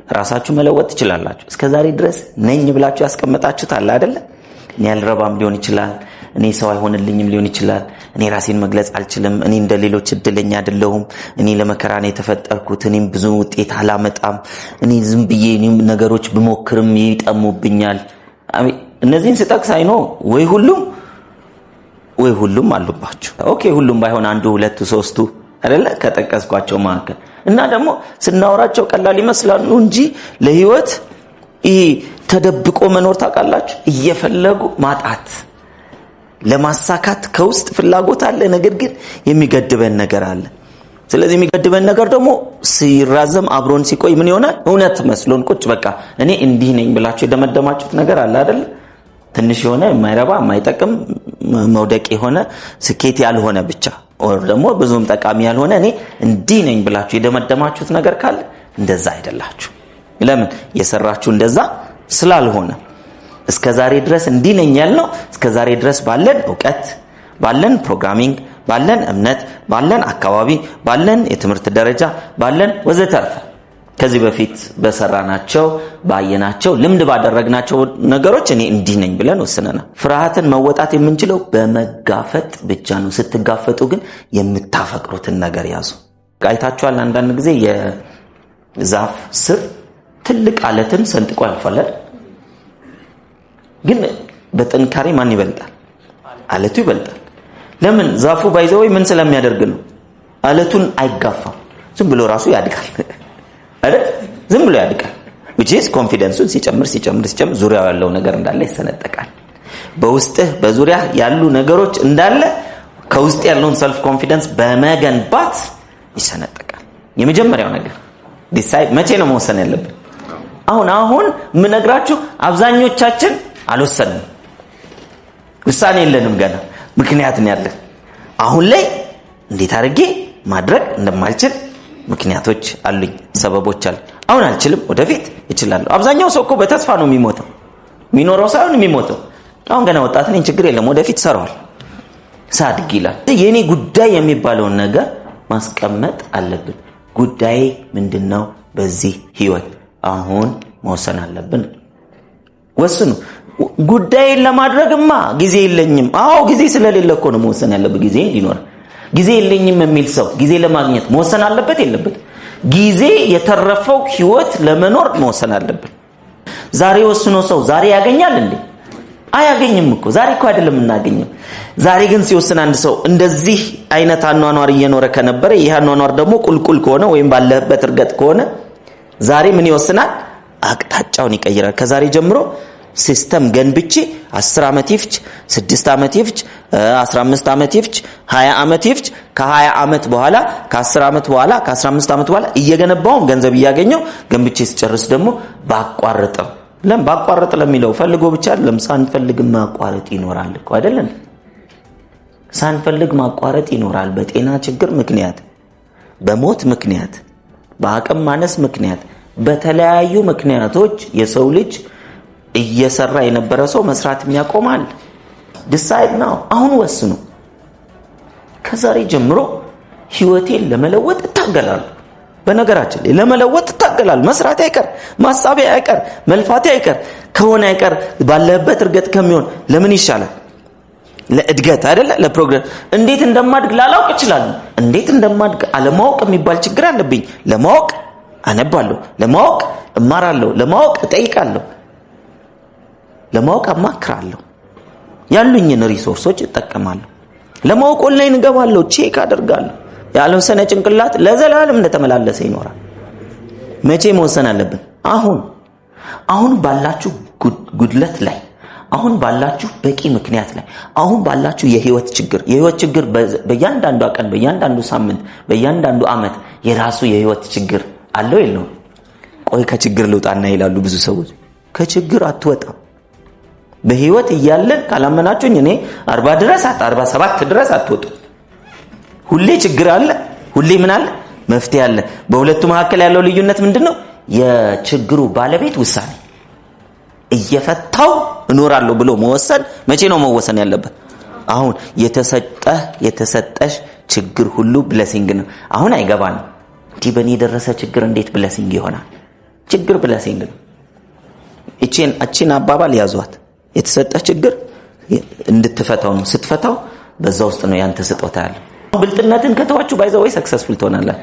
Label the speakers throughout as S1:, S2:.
S1: ራሳችሁ መለወጥ ትችላላችሁ። እስከዛሬ ድረስ ነኝ ብላችሁ ያስቀመጣችሁት አለ አይደለ? እኔ አልረባም ሊሆን ይችላል፣ እኔ ሰው አይሆንልኝም ሊሆን ይችላል፣ እኔ ራሴን መግለጽ አልችልም፣ እኔ እንደሌሎች እድለኛ አይደለሁም፣ እኔ ለመከራ ነው የተፈጠርኩት፣ እኔም ብዙ ውጤት አላመጣም፣ እኔ ዝም ብዬ ነገሮች ብሞክርም ይጠሙብኛል። እነዚህን ስጠቅስ አይኖ ወይ ሁሉም አሉባችሁ። ኦኬ ሁሉም ባይሆን አንዱ ሁለቱ ሶስቱ አይደለ ከጠቀስኳቸው መካከል እና ደግሞ ስናወራቸው ቀላል ይመስላሉ እንጂ ለህይወት ይሄ ተደብቆ መኖር ታውቃላችሁ። እየፈለጉ ማጣት ለማሳካት ከውስጥ ፍላጎት አለ፣ ነገር ግን የሚገድበን ነገር አለ። ስለዚህ የሚገድበን ነገር ደግሞ ሲራዘም አብሮን ሲቆይ ምን ይሆናል? እውነት መስሎን ቁጭ በቃ እኔ እንዲህ ነኝ ብላችሁ የደመደማችሁት ነገር አለ አይደል? ትንሽ የሆነ የማይረባ የማይጠቅም መውደቅ የሆነ ስኬት ያልሆነ ብቻ ወር ደግሞ ብዙም ጠቃሚ ያልሆነ እኔ እንዲህ ነኝ ብላችሁ የደመደማችሁት ነገር ካለ እንደዛ አይደላችሁ። ለምን የሰራችሁ እንደዛ ስላልሆነ እስከዛሬ ድረስ እንዲህ ነኝ ያልነው እስከዛሬ ድረስ ባለን ዕውቀት ባለን ፕሮግራሚንግ ባለን እምነት ባለን አካባቢ ባለን የትምህርት ደረጃ ባለን ወዘተርፈ ከዚህ በፊት በሰራናቸው ባየናቸው ልምድ ባደረግናቸው ነገሮች እኔ እንዲህ ነኝ ብለን ወስነናል። ፍርሃትን መወጣት የምንችለው በመጋፈጥ ብቻ ነው። ስትጋፈጡ ግን የምታፈቅሩትን ነገር ያዙ። አይታችኋል አንዳንድ ጊዜ የዛፍ ስር ትልቅ አለትን ሰንጥቆ ያልፋል፣ ግን በጥንካሬ ማን ይበልጣል? አለቱ ይበልጣል። ለምን? ዛፉ ባይዘው ምን ስለሚያደርግ ነው? አለቱን አይጋፋም። ዝም ብሎ ራሱ ያድጋል አይደል? ዝም ብሎ ያድጋል። which is confidence ሲጨምር ዙሪያው ያለው ነገር እንዳለ ይሰነጠቃል። በውስጥህ በዙሪያ ያሉ ነገሮች እንዳለ ከውስጥ ያለውን self confidence በመገንባት ይሰነጠቃል። የመጀመሪያው ነገር ዲሳይድ መቼ ነው መወሰን ያለብን? አሁን ምነግራችሁ አብዛኞቻችን አልወሰንም። ውሳኔ የለንም ገና። ምክንያት ነው ያለን። አሁን ላይ እንዴት አድርጌ ማድረግ እንደማልችል ምክንያቶች አሉኝ፣ ሰበቦች አሉ። አሁን አልችልም፣ ወደፊት እችላለሁ። አብዛኛው ሰው እኮ በተስፋ ነው የሚሞተው፣ የሚኖረው ሳይሆን የሚሞተው። አሁን ገና ወጣት ነኝ፣ ችግር የለም፣ ወደፊት ሰራዋል፣ ሳድግ ይላል። የኔ ጉዳይ የሚባለውን ነገር ማስቀመጥ አለብን። ጉዳይ ምንድነው? በዚህ ህይወት አሁን መወሰን አለብን። ወስኑ። ጉዳይን ለማድረግማ ጊዜ የለኝም። አዎ ጊዜ ስለሌለ እኮ ነው መወሰን ያለበት። ጊዜ እንዲኖር ጊዜ የለኝም የሚል ሰው ጊዜ ለማግኘት መወሰን አለበት የለበት? ጊዜ የተረፈው ህይወት ለመኖር መወሰን አለበት። ዛሬ ወስኖ ሰው ዛሬ ያገኛል እንዴ? አያገኝም እኮ። ዛሬ እኮ አይደለም እናገኘው። ዛሬ ግን ሲወስን አንድ ሰው እንደዚህ አይነት አኗኗር እየኖረ ከነበረ ይህ አኗኗር ደግሞ ቁልቁል ከሆነ ወይም ባለበት እርገጥ ከሆነ ዛሬ ምን ይወስናል? አቅጣጫውን ይቀይራል። ከዛሬ ጀምሮ ሲስተም ገንብቼ 10 አመት ይፍጅ 6 አመት ይፍጅ 15 አመት ይፍጅ 20 አመት ይፍጅ ከ20 አመት በኋላ ከ10 አመት በኋላ ከ15 አመት በኋላ እየገነባው ገንዘብ እያገኘው ገንብቼ ሲጨርስ ደግሞ ባቋርጠው ባቋርጥ ለሚለው ፈልጎ ብቻ ሳንፈልግ ማቋረጥ ይኖራል እኮ አይደለም? ሳንፈልግ ማቋረጥ ይኖራል። በጤና ችግር ምክንያት፣ በሞት ምክንያት፣ በአቅም ማነስ ምክንያት፣ በተለያዩ ምክንያቶች የሰው ልጅ እየሰራ የነበረ ሰው መስራት የሚያቆማል። ዲሳይድ ነው። አሁን ወስኑ። ከዛሬ ጀምሮ ህይወቴን ለመለወጥ እታገላለሁ። በነገራችን ላይ ለመለወጥ እታገላለሁ። መስራት አይቀር፣ ማሳቤ አይቀር፣ መልፋቴ አይቀር፣ ከሆነ አይቀር ባለበት እርገጥ ከሚሆን ለምን ይሻላል? ለእድገት አይደለ? ለፕሮግረስ። እንዴት እንደማድግ ላላውቅ እችላለሁ። እንዴት እንደማድግ አለማወቅ የሚባል ችግር አለብኝ። ለማወቅ አነባለሁ፣ ለማወቅ እማራለሁ፣ ለማወቅ እጠይቃለሁ፣ ለማወቅ አማክራለሁ፣ ያሉኝን ሪሶርሶች እጠቀማለሁ። ለማወቅ ኦንላይን እገባለሁ፣ ቼክ አደርጋለሁ። ያልወሰነ ጭንቅላት ለዘላለም እንደተመላለሰ ይኖራል። መቼ መወሰን አለብን? አሁን ባላችሁ ጉድለት ላይ፣ አሁን ባላችሁ በቂ ምክንያት ላይ፣ አሁን ባላችሁ የህይወት ችግር በእያንዳንዱ ቀን፣ በእያንዳንዱ ሳምንት፣ በእያንዳንዱ አመት የራሱ የህይወት ችግር አለው የለውም? ቆይ ከችግር ልውጣና ይላሉ ብዙ ሰዎች። ከችግር አትወጣም። በህይወት እያለን ካላመናችሁኝ እኔ 40 ድረስ 47 ድረስ አትወጡ። ሁሌ ችግር አለ፣ ሁሌ ምን አለ? መፍትሄ አለ። በሁለቱ መካከል ያለው ልዩነት ምንድነው? የችግሩ ባለቤት ውሳኔ። እየፈታው እኖራለሁ ብሎ መወሰን መቼ ነው መወሰን ያለበት? አሁን የተሰጠሽ ችግር ሁሉ ብሌሲንግ ነው። አሁን አይገባንም። እንዲህ በእኔ የደረሰ ችግር እንዴት ብሌሲንግ ይሆናል? ችግር ብለሲንግ ነው። እቺን አባባል ያዟት። የተሰጠ ችግር እንድትፈታው ነው። ስትፈታው በዛ ውስጥ ነው ያንተ ስጦታ ያለው። ብልጥነትን ከተዋችሁ ባይዘው ሰክሰስፉል ትሆናለህ።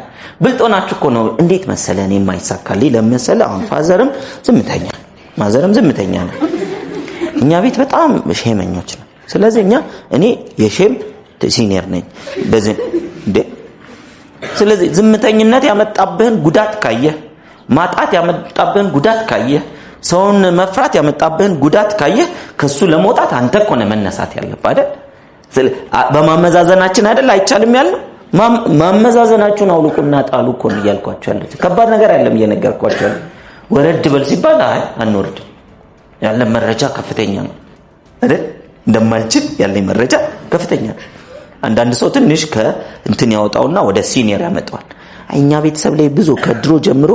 S1: ብልጦናችሁ እኮ ነው። እንዴት መሰለህ እኔ የማይሳካልኝ ለምሳሌ አሁን ፋዘርም ዝምተኛ ማዘርም ዝምተኛ ነው። እኛ ቤት በጣም ሼመኞች ነው። ስለዚህ እኔ የሼም ሲኒየር ነኝ በዚህ እንዴ። ስለዚህ ዝምተኝነት ያመጣብህን ጉዳት ካየህ፣ ማጣት ያመጣብህን ጉዳት ካየህ፣ ሰውን መፍራት ያመጣብህን ጉዳት ካየህ ከሱ ለመውጣት አንተ እኮ ነህ መነሳት ያለብህ አይደል? በማመዛዘናችን አይደል አይቻልም ያለው። ማመዛዘናችሁን አውልቁና ጣሉ እኮ ነው እያልኳችሁ ያለሁት። ከባድ ነገር አይደለም እየነገርኳችሁ ያለሁት። ወረድ በል ሲባል አንወርድ ያለ መረጃ ከፍተኛ ነው አይደል? እንደማልችል ያለኝ መረጃ ከፍተኛ ነው። አንዳንድ ሰው ትንሽ ከእንትን ያወጣውና ወደ ሲኒየር ያመጣዋል። እኛ ቤተሰብ ላይ ብዙ ከድሮ ጀምሮ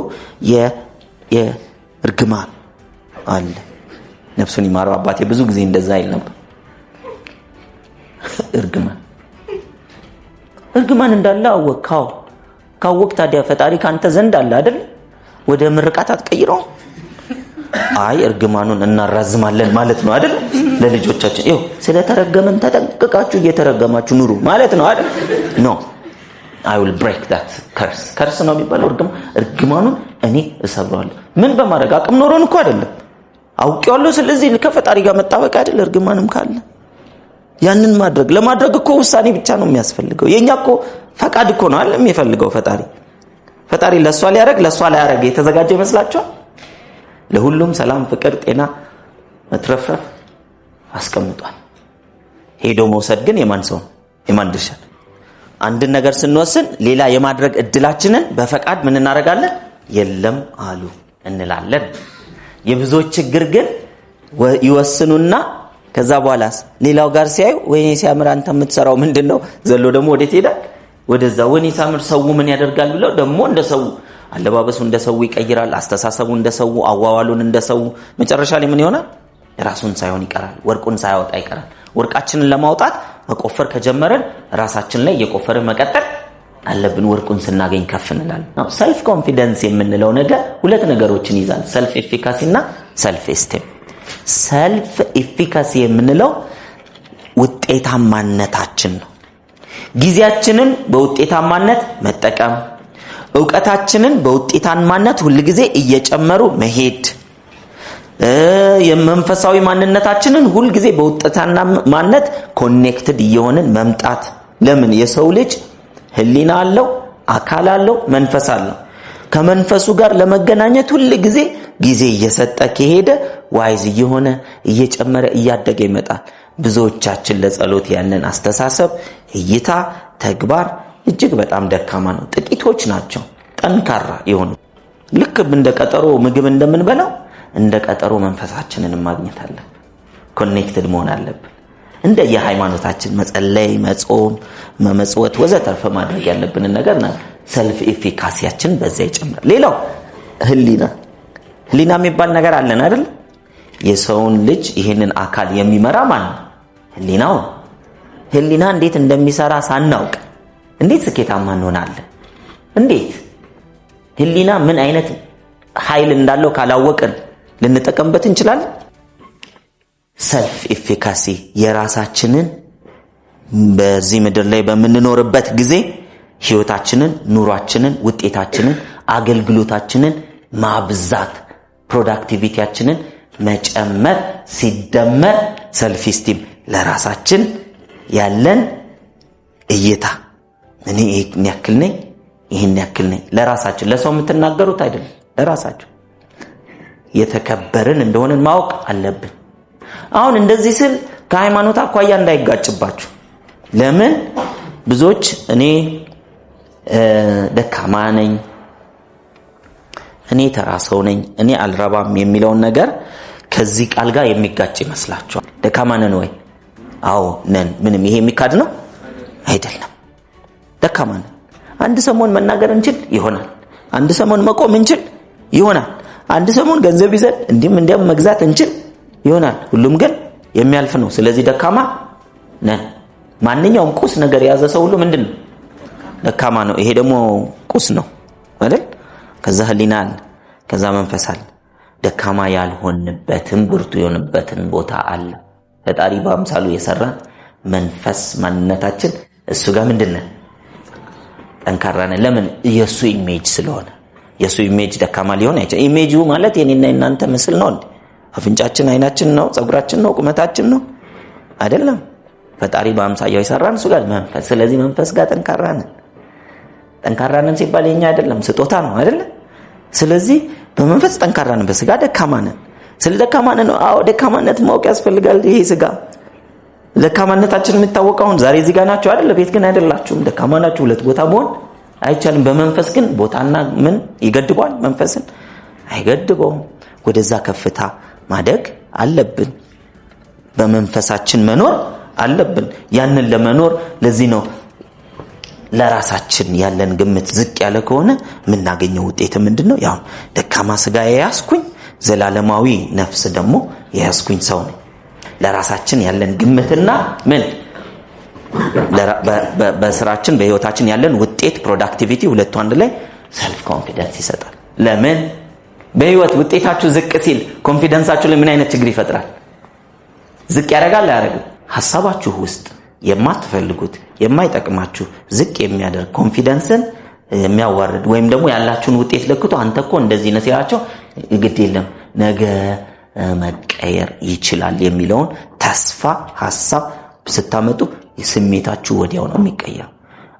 S1: የእርግማን አለ። ነፍሱን ይማረው አባቴ ብዙ ጊዜ እንደዛ አይል ነበር። እርግማን እንዳለ ካወቅ ታዲያ ፈጣሪ ካንተ ዘንድ አለ አይደል? ወደ ምርቃት አትቀይረው። አይ እርግማኑን እናራዝማለን ማለት ነው አይደል? ለልጆቻችን ይኸው ስለተረገመን ተጠንቅቃችሁ እየተረገማችሁ ኑሩ ማለት ነው አይደል? ኖ I will break that curse ነው የሚባለው። እርግማኑን እኔ እሰብረዋለሁ። ምን በማድረግ አቅም ኖሮን እኮ አይደለም፣ አውቄዋለሁ። ስለዚህ ከፈጣሪ ጋር መጣበቅ አይደል? እርግማንም ካለ ያንን ለማድረግ እኮ ውሳኔ ብቻ ነው የሚያስፈልገው። የኛ እኮ ፈቃድ እኮ ነው አይደል የሚፈልገው ፈጣሪ ለሷ ሊያረግ ለሷ ላያረግ የተዘጋጀ ይመስላችኋል? ለሁሉም ሰላም፣ ፍቅር፣ ጤና፣ መትረፍረፍ አስቀምጧል። ሄዶ መውሰድ ግን የማን ድርሻ? አንድ ነገር ስንወስን ሌላ የማድረግ እድላችንን በፈቃድ ምን እናደርጋለን? የለም አሉ እንላለን። የብዙዎች ችግር ግን ይወስኑና ከዛ በኋላስ ሌላው ጋር ሲያዩ ወይኔ ሲያምር አንተ የምትሰራው ምንድነው? ዘሎ ደግሞ ወዴት ሄዳል? ወደዛ ወይኔ ሲያምር ሰው ምን ያደርጋል ብለው ደግሞ እንደሰው አለባበሱ እንደሰው ይቀይራል፣ አስተሳሰቡ እንደሰው፣ አዋዋሉን እንደሰው። መጨረሻ ላይ ምን ይሆናል? ራሱን ሳይሆን ይቀራል፣ ወርቁን ሳያወጣ ይቀራል። ወርቃችንን ለማውጣት መቆፈር ከጀመረን ራሳችን ላይ የቆፈረ መቀጠል አለብን። ወርቁን ስናገኝ ከፍ እንላለን። ሰልፍ ኮንፊደንስ የምንለው ነገር ሁለት ነገሮችን ይዛል፣ ሰልፍ ኤፊካሲ እና ሰልፍ ኤስቲም። ሰልፍ ኤፊካሲ የምንለው ውጤታማነታችን ነው። ጊዜያችንን በውጤታማነት መጠቀም፣ ዕውቀታችንን በውጤታማነት ሁሉ ጊዜ እየጨመሩ መሄድ፣ የመንፈሳዊ ማንነታችንን ሁሉ ጊዜ በውጤታማነት ኮኔክትድ እየሆንን መምጣት። ለምን? የሰው ልጅ ህሊና አለው፣ አካል አለው፣ መንፈስ አለው። ከመንፈሱ ጋር ለመገናኘት ሁሉ ጊዜ እየሰጠ ከሄደ ዋይዝ እየሆነ እየጨመረ እያደገ ይመጣል። ብዙዎቻችን ለጸሎት ያለን አስተሳሰብ፣ እይታ፣ ተግባር እጅግ በጣም ደካማ ነው። ጥቂቶች ናቸው ጠንካራ የሆኑ። ልክ እንደ ቀጠሮ ምግብ እንደምንበላው እንደ ቀጠሮ መንፈሳችንን ማግኘት አለብን። ኮኔክትድ መሆን አለብን። እንደ የሃይማኖታችን መጸለይ፣ መጾም፣ መመጽወት ወዘተርፈ ማድረግ ያለብን ነገር ነው። ሰልፍ ኤፊካሲያችን በዛ ይጨምራል። ሌላው ህሊና የሚባል ነገር አለን አይደል? የሰውን ልጅ ይሄንን አካል የሚመራ ማን ነው? ህሊናው። ህሊና እንዴት እንደሚሰራ ሳናውቅ እንዴት ስኬታማ እንሆናለን? እንዴት ህሊና ምን አይነት ኃይል እንዳለው ካላወቅን ልንጠቀምበት እንችላለን? ሰልፍ ኤፊካሲ የራሳችንን በዚህ ምድር ላይ በምንኖርበት ጊዜ ህይወታችንን፣ ኑሯችንን፣ ውጤታችንን፣ አገልግሎታችንን ማብዛት፣ ፕሮዳክቲቪቲያችንን መጨመር ሲደመር ሰልፍ ኤስቲም ለራሳችን ያለን እይታ እኔ ይሄን ያክል ነኝ ለራሳችን። ለሰው የምትናገሩት አይደለም፣ ለራሳችሁ የተከበርን እንደሆነን ማወቅ አለብን። አሁን እንደዚህ ስል ከሃይማኖት አኳያ እንዳይጋጭባችሁ። ለምን ብዙዎች እኔ ደካማ ነኝ፣ እኔ ተራ ሰው ነኝ፣ እኔ አልረባም የሚለውን ነገር ከዚህ ቃል ጋር የሚጋጭ ይመስላችኋል? ደካማ ነን ወይ? አዎ ነን። ምንም ይሄ የሚካድ ነው አይደለም። ደካማ ነን። አንድ ሰሞን መናገር እንችል ይሆናል፣ አንድ ሰሞን መቆም እንችል ይሆናል፣ አንድ ሰሞን ገንዘብ ይዘን እንዲያም መግዛት እንችል ይሆናል። ሁሉም ግን የሚያልፍ ነው። ስለዚህ ደካማ ነን። ማንኛውም ቁስ ነገር የያዘ ሰው ሁሉ ምንድነው? ደካማ ነው። ይሄ ደግሞ ቁስ ነው አይደል? ከዛ ህሊና አለ። ከዛ መንፈስ አለ። ደካማ ያልሆንበትን ብርቱ የሆንበትን ቦታ አለ። ፈጣሪ በአምሳሉ የሰራን መንፈስ ማንነታችን እሱ ጋር ምንድነው? ጠንካራ ነን። ለምን? የሱ ኢሜጅ ስለሆነ። የሱ ኢሜጅ ደካማ ሊሆን አይችልም። ኢሜጁ ማለት የኔና የናንተ ምስል ነው እንዴ? አፍንጫችን፣ አይናችን ነው፣ ጸጉራችን ነው፣ ቁመታችን ነው አይደለም። ፈጣሪ በአምሳያው የሰራን እሱ ጋር መንፈስ። ስለዚህ መንፈስ ጋር ጠንካራ ነን። ጠንካራ ነን ሲባል የኛ አይደለም ስጦታ ነው አይደለም። ስለዚህ በመንፈስ ጠንካራ ነን፣ በስጋ ደካማ ነን። ስለ ደካማ ነን። አዎ ደካማነት ማወቅ ያስፈልጋል። ይሄ ስጋ ደካማነታችን የሚታወቀው ዛሬ እዚህ ጋር ናችሁ አይደል? ቤት ግን አይደላችሁም። ደካማ ናችሁ። ሁለት ቦታ መሆን አይቻልም። በመንፈስ ግን ቦታና ምን ይገድባል? መንፈስን አይገድበውም። ወደዛ ከፍታ ማደግ አለብን። በመንፈሳችን መኖር አለብን። ያንን ለመኖር ለዚህ ነው ለራሳችን ያለን ግምት ዝቅ ያለ ከሆነ የምናገኘው ውጤት ምንድነው? ያው ደካማ ስጋ የያዝኩኝ ዘላለማዊ ነፍስ ደግሞ የያዝኩኝ ሰው ነኝ። ለራሳችን ያለን ግምትና ምን በስራችን በህይወታችን ያለን ውጤት ፕሮዳክቲቪቲ ሁለቱ አንድ ላይ ሰልፍ ኮንፊደንስ ይሰጣል። ለምን በህይወት ውጤታችሁ ዝቅ ሲል ኮንፊደንሳችሁ ላይ ምን አይነት ችግር ይፈጥራል? ዝቅ ያደርጋል አያደርግም? ሐሳባችሁ ውስጥ የማትፈልጉት የማይጠቅማችሁ ዝቅ የሚያደርግ ኮንፊደንስን የሚያዋርድ ወይም ደግሞ ያላችሁን ውጤት ለክቶ አንተ እኮ እንደዚህ ነህ ሲላቸው ግድ የለም ነገ መቀየር ይችላል የሚለውን ተስፋ ሐሳብ ስታመጡ ስሜታችሁ ወዲያው ነው የሚቀየረው።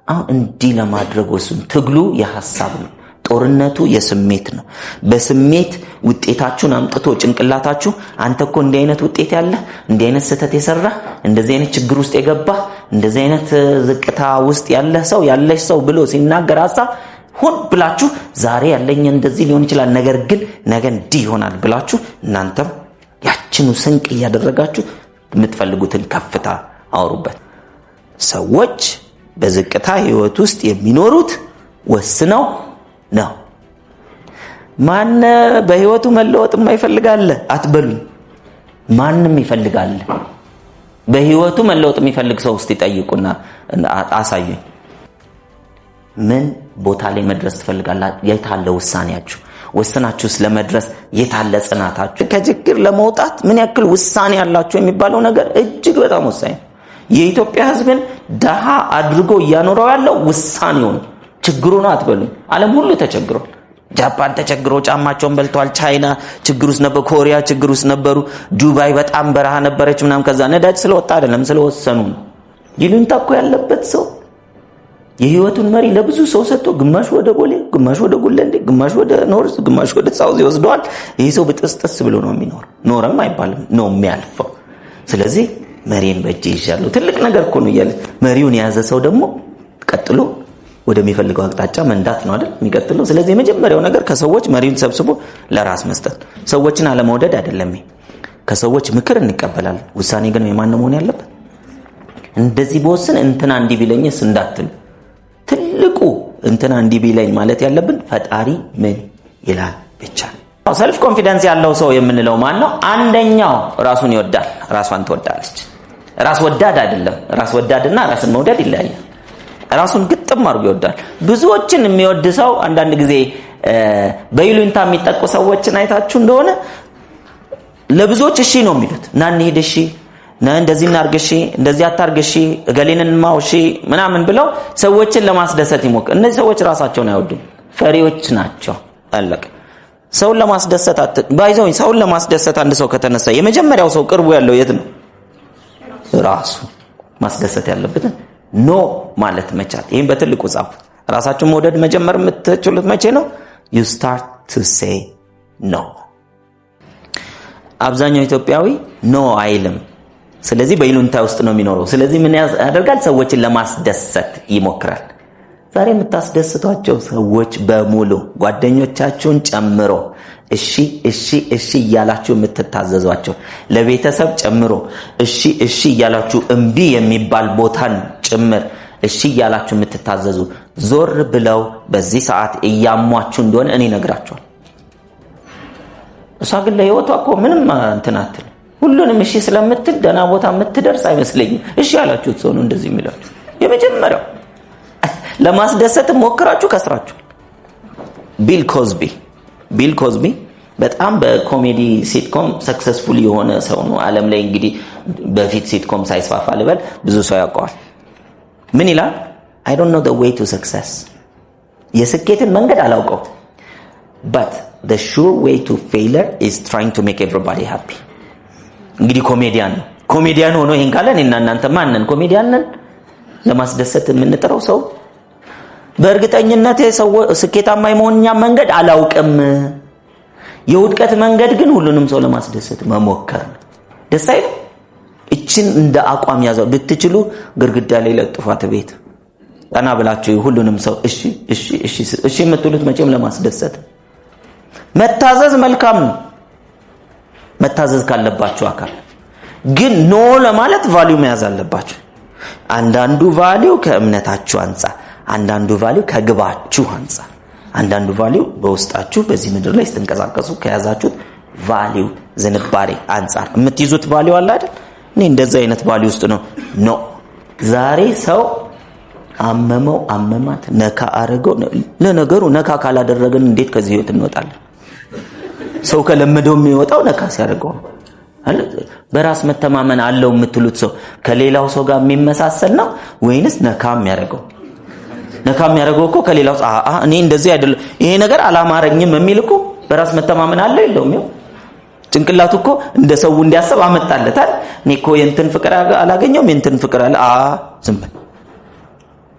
S1: አሁን እንዲህ ለማድረግ ወስኑ። ትግሉ የሐሳብ ነው፣ ጦርነቱ የስሜት ነው። በስሜት ውጤታችሁን አምጥቶ ጭንቅላታችሁ አንተ እኮ እንዲህ አይነት ውጤት ያለ እንዲህ አይነት ስህተት የሰራ እንደዚህ አይነት ችግር ውስጥ የገባ እንደዚህ አይነት ዝቅታ ውስጥ ያለ ሰው ያለሽ ሰው ብሎ ሲናገር ሐሳብ ሆን ብላችሁ ዛሬ ያለኝ እንደዚህ ሊሆን ይችላል ነገር ግን ነገ እንዲህ ይሆናል ብላችሁ እናንተም ያችኑ ስንቅ እያደረጋችሁ የምትፈልጉትን ከፍታ አውሩበት። ሰዎች በዝቅታ ህይወት ውስጥ የሚኖሩት ወስነው ነው። ማን በህይወቱ መለወጥ የማይፈልጋል አትበሉኝ። ማንም ይፈልጋል። በህይወቱ መለወጥ የሚፈልግ ሰው ውስጥ ይጠይቁና አሳዩኝ። ምን ቦታ ላይ መድረስ ትፈልጋላችሁ? የታለ ውሳኔያችሁ? ወሰናችሁስ ለመድረስ የታለ ጽናታችሁ? ከችግር ለመውጣት ምን ያክል ውሳኔ ያላችሁ የሚባለው ነገር እጅግ በጣም ወሳኝ ነው። የኢትዮጵያ ህዝብን ደሃ አድርጎ እያኖረው ያለው ውሳኔው ነው። ችግሩ ነው አትበሉኝ። ዓለም ሁሉ ተቸግሯል። ጃፓን ተቸግሮ ጫማቸውን በልተዋል። ቻይና ችግር ውስጥ ነበር። ኮሪያ ችግር ውስጥ ነበሩ። ዱባይ በጣም በረሃ ነበረች ምናም። ከዛ ነዳጅ ስለወጣ አይደለም ስለወሰኑ ነው። ይሉኝታ እኮ ያለበት ሰው የህይወቱን መሪ ለብዙ ሰው ሰጥቶ ግማሽ ወደ ቦሌ፣ ግማሽ ወደ ጉለንዴ፣ ግማሽ ወደ ኖርዝ፣ ግማሽ ወደ ሳውዝ ይወስደዋል። ይሄ ሰው በጥስጥስ ብሎ ነው የሚኖር። ኖረም አይባልም ነው የሚያልፈው። ስለዚህ መሪን በእጄ ይዣለሁ ትልቅ ነገር እኮ ነው እያለ መሪውን የያዘ ሰው ደግሞ ቀጥሎ ወደሚፈልገው አቅጣጫ መንዳት ነው አይደል የሚቀጥለው። ስለዚህ የመጀመሪያው ነገር ከሰዎች መሪውን ሰብስቦ ለራስ መስጠት። ሰዎችን አለመውደድ አይደለም። ከሰዎች ምክር እንቀበላለን። ውሳኔ ግን የማን መሆን ያለበት? እንደዚህ በወስን እንትና እንዲህ ቢለኝስ እንዳትሉ። ትልቁ እንትና እንዲህ ቢለኝ ማለት ያለብን ፈጣሪ ምን ይላል ብቻ። ሰልፍ ኮንፊደንስ ያለው ሰው የምንለው ማን ነው? አንደኛው ራሱን ይወዳል፣ ራሷን ትወዳለች። ራስ ወዳድ አይደለም። ራስ ወዳድና ራስን መውደድ ይለያያል። ራሱን ግጥም አድርጎ ይወዳል። ብዙዎችን የሚወድ ሰው አንዳንድ ጊዜ በይሉኝታ የሚጠቁ ሰዎችን አይታችሁ እንደሆነ ለብዙዎች እሺ ነው የሚሉት። ና እንሂድ፣ እሺ ና እንደዚህ እናርግ፣ እሺ እንደዚህ አታርግ፣ እሺ እገሌንን ማው፣ እሺ ምናምን ብለው ሰዎችን ለማስደሰት ይሞክራሉ። እነዚህ ሰዎች ራሳቸውን አይወዱም፣ ፈሪዎች ናቸው። አለቀ። ሰውን ለማስደሰት ባይዘው ሰውን ለማስደሰት አንድ ሰው ከተነሳ የመጀመሪያው ሰው ቅርቡ ያለው የት ነው? ራሱ ማስደሰት ያለበት ኖ ማለት መቻል። ይሄን በትልቁ ጻፉ። ራሳችሁን መውደድ መጀመር የምትችሉት መቼ ነው? you start to say no። አብዛኛው ኢትዮጵያዊ ኖ አይልም። ስለዚህ በይሉኝታ ውስጥ ነው የሚኖረው። ስለዚህ ምን ያደርጋል? ሰዎችን ለማስደሰት ይሞክራል። ዛሬ የምታስደስቷቸው ሰዎች በሙሉ ጓደኞቻችሁን ጨምሮ እሺ እሺ እሺ እያላችሁ የምትታዘዟቸው፣ ለቤተሰብ ጨምሮ እሺ እሺ እያላችሁ እምቢ የሚባል ቦታን ጭምር እሺ እያላችሁ የምትታዘዙ ዞር ብለው በዚህ ሰዓት እያሟችሁ እንደሆነ እኔ ነግራቸዋለሁ። እሷ ግን ለህይወቷ እኮ ምንም እንትን አትልም። ሁሉንም እሺ ስለምትል ደህና ቦታ የምትደርስ አይመስለኝም። እሺ ያላችሁት ሰው ነው እንደዚህ የሚላችሁ። የመጀመሪያው ለማስደሰት ሞክራችሁ ከስራችሁ። ቢል ኮዝቢ ቢል ኮዝቢ በጣም በኮሜዲ ሲትኮም ሰክሰስፉል የሆነ ሰው ነው። ዓለም ላይ እንግዲህ በፊት ሲትኮም ሳይስፋፋ ልበል ብዙ ሰው ያውቀዋል። ምን ይላል? I don't know the way to success. የስኬትን መንገድ አላውቀው, but the sure way to failure is trying to make everybody happy. እንግዲህ ኮሜዲያን ሆኖ ይሄን ካለ እኔና እናንተ ማን ነን? ኮሜዲያን ነን? ለማስደሰት የምንጥረው ሰው። በእርግጠኝነት ሰው ስኬታማ የመሆንኛ መንገድ አላውቅም። የውድቀት መንገድ ግን ሁሉንም ሰው ለማስደሰት መሞከር ደስ አይል? እቺን እንደ አቋም ያዘው። ብትችሉ ግርግዳ ላይ ለጥፏት ቤት ቀና ብላችሁ ሁሉንም ሰው እሺ የምትሉት መቼም ለማስደሰት። መታዘዝ መልካም ነው፣ መታዘዝ ካለባችሁ አካል ግን ኖ ለማለት ቫልዩ መያዝ አለባችሁ። አንዳንዱ ቫልዩ ከእምነታችሁ አንፃር፣ አንዳንዱ ቫልዩ ከግባችሁ አንፃር፣ አንዳንዱ ቫልዩ በውስጣችሁ በዚህ ምድር ላይ ስትንቀሳቀሱ ከያዛችሁት ቫልዩ ዝንባሬ አንፃር የምትይዙት ቫልዩ አለ አይደል? እኔ እንደዚህ አይነት ቫልዩ ውስጥ ነው ኖ። ዛሬ ሰው አመመው አመማት ነካ አረገው። ለነገሩ ነካ ካላደረገን እንዴት ከዚህ ህይወት እንወጣለን? ሰው ከለመደው የሚወጣው ነካ ሲያደርገው። በራስ መተማመን አለው የምትሉት ሰው ከሌላው ሰው ጋር የሚመሳሰል ነው ወይንስ ነካ የሚያደርገው? ነካ የሚያደርገው እኮ ከሌላው እኔ እንደዚህ አይደለም ይሄ ነገር አላማረኝም የሚል እኮ በራስ መተማመን አለው የለውም? ይኸው ጭንቅላቱ እኮ እንደ ሰው እንዲያስብ አመጣለታል። እኔ እኮ የእንትን ፍቅር አላገኘውም የእንትን ፍቅር አለ ዝም በል።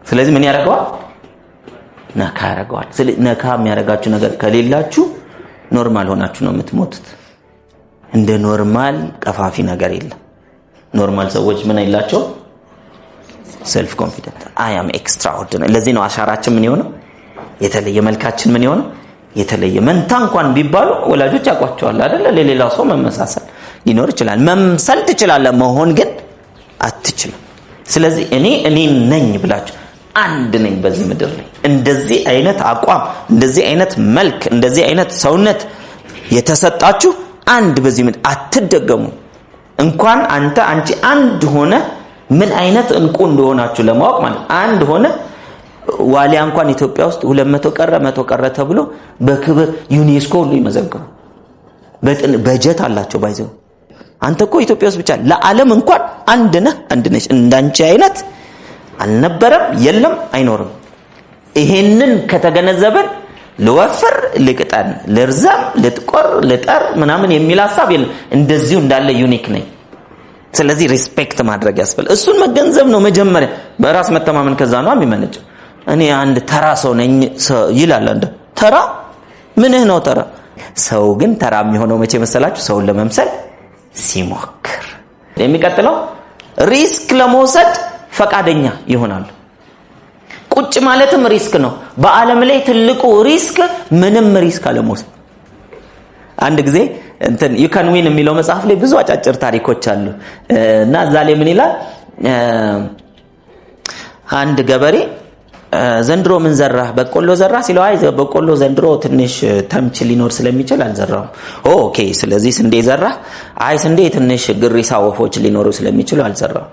S1: ስለዚህ ምን ያደርገዋል? ነካ ያደርገዋል። ስለዚህ ነካ የሚያደርጋችሁ ነገር ከሌላችሁ ኖርማል ሆናችሁ ነው የምትሞቱት። እንደ ኖርማል ቀፋፊ ነገር የለም። ኖርማል ሰዎች ምን አይላቸው? ሰልፍ ኮንፊደንት አይ አም ኤክስትራኦርዲናሪ። ለዚህ ነው አሻራችን ምን ይሆነው? የተለየ መልካችን ምን ይሆነው? የተለየ መንታ እንኳን ቢባሉ ወላጆች ያቋቸዋል አይደል? ለሌላው ሰው መመሳሰል ሊኖር ይችላል። መምሰል ትችላለህ፣ መሆን ግን አትችልም። ስለዚህ እኔ ነኝ ብላችሁ አንድ ነኝ በዚህ ምድር ላይ እንደዚህ አይነት አቋም፣ እንደዚህ አይነት መልክ፣ እንደዚህ አይነት ሰውነት የተሰጣችሁ አንድ በዚህ ምድር አትደገሙ። እንኳን አንቺ አንድ ሆነ ምን አይነት እንቁ እንደሆናችሁ ለማወቅ ማለት አንድ ሆነ ዋሊያ እንኳን ኢትዮጵያ ውስጥ 200 ቀረ 100 ቀረ ተብሎ በክብር ዩኔስኮ ሁሉ ይመዘግቡ። በጀት አላቸው ባይዘው። አንተ እኮ ኢትዮጵያ ውስጥ ብቻ ለዓለም እንኳን አንድ ነሽ። እንዳንቺ አይነት አልነበረም፣ የለም፣ አይኖርም። ይሄንን ከተገነዘበን ለወፍር ልቅጠን ለርዛም ልጥቆር ልጠር ምናምን የሚል ሐሳብ የለም። እንደዚሁ እንዳለ ዩኒክ ነኝ። ስለዚህ ሪስፔክት ማድረግ ያስፈልጋል። እሱን መገንዘብ ነው መጀመሪያ። በራስ መተማመን ከዛ ነው የሚመነጨው። እኔ አንድ ተራ ሰው ነኝ ይላል። አንተ ተራ ምንህ ነው ተራ? ሰው ግን ተራ የሚሆነው መቼ መሰላችሁ? ሰውን ለመምሰል ሲሞክር። የሚቀጥለው ሪስክ ለመውሰድ ፈቃደኛ ይሆናሉ። ቁጭ ማለትም ሪስክ ነው። በአለም ላይ ትልቁ ሪስክ ምንም ሪስክ አለመውሰድ። አንድ ጊዜ you can win የሚለው መጽሐፍ ላይ ብዙ አጫጭር ታሪኮች አሉ እና እዛ ላይ ምን ይላል? አንድ ገበሬ ዘንድሮ ምን ዘራህ? በቆሎ ዘራህ ሲለው አይ በቆሎ ዘንድሮ ትንሽ ተምች ሊኖር ስለሚችል አልዘራሁም። ኦኬ ስለዚህ ስንዴ ዘራህ? አይ ስንዴ ትንሽ ግሪሳ ወፎች ሊኖሩ ስለሚችሉ አልዘራሁም።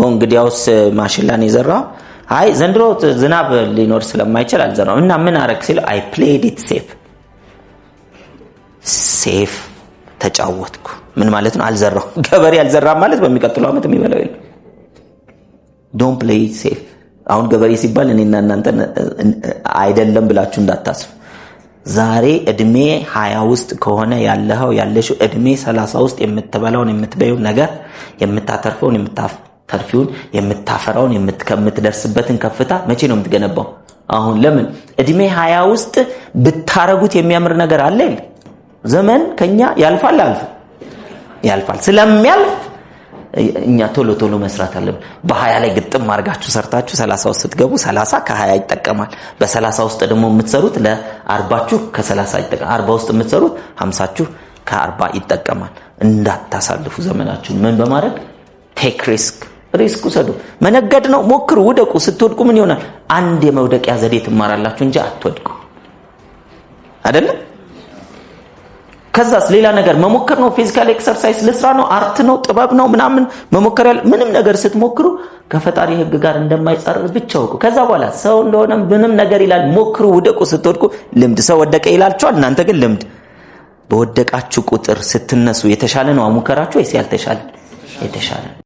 S1: እንግዲያውስ ማሽላን የዘራው? አይ ዘንድሮ ዝናብ ሊኖር ስለማይችል አልዘራሁም። እና ምን አረክ ሲለው አይ played it safe ተጫወትኩ። ምን ማለት ነው? አልዘራሁም። ገበሬ አልዘራም ማለት በሚቀጥለው አመት የሚበላው የለም። don't play safe። አሁን ገበሬ ሲባል እኔና እናንተ አይደለም ብላችሁ እንዳታስቡ። ዛሬ እድሜ 20 ውስጥ ከሆነ ያለሽው እድሜ 30 ውስጥ የምትበላውን የምትበየው ነገር የምታተርፈውን የምታተርፊውን የምታፈራውን የምትደርስበትን ከፍታ መቼ ነው የምትገነባው? አሁን። ለምን እድሜ 20 ውስጥ ብታረጉት የሚያምር ነገር አለ? ዘመን ከኛ ያልፋል ስለሚያልፍ እኛ ቶሎ መስራት አለብን። በ20 ላይ ግጥም አድርጋችሁ ሰርታችሁ 30 ውስጥ ስትገቡ 30 ከ20 ይጠቀማል። በ30 ውስጥ ደግሞ የምትሰሩት ለ40ችሁ ከ30 ይጠቀማል። 40 ውስጥ የምትሰሩት 50ችሁ ከ40 ይጠቀማል። እንዳታሳልፉ ዘመናችሁን ምን በማድረግ ቴክ ሪስክ ውሰዱ። መነገድ ነው፣ ሞክሩ፣ ውደቁ። ስትወድቁ ምን ይሆናል? አንድ የመውደቂያ ዘዴ ትማራላችሁ እንጂ አትወድቁ። አይደለም? ከዛስ ሌላ ነገር መሞከር ነው። ፊዚካል ኤክሰርሳይዝ ልስራ ነው፣ አርት ነው፣ ጥበብ ነው ምናምን መሞከር ያለ ምንም ነገር ስትሞክሩ ከፈጣሪ ህግ ጋር እንደማይጻረር ብቻ አውቁ። ከዛ በኋላ ሰው እንደሆነ ምንም ነገር ይላል፣ ሞክሩ፣ ውደቁ። ስትወድቁ ልምድ ሰው ወደቀ ይላችኋል፣ እናንተ ግን ልምድ። በወደቃችሁ ቁጥር ስትነሱ የተሻለ ነው ሙከራችሁ ወይስ ያልተሻለ? የተሻለ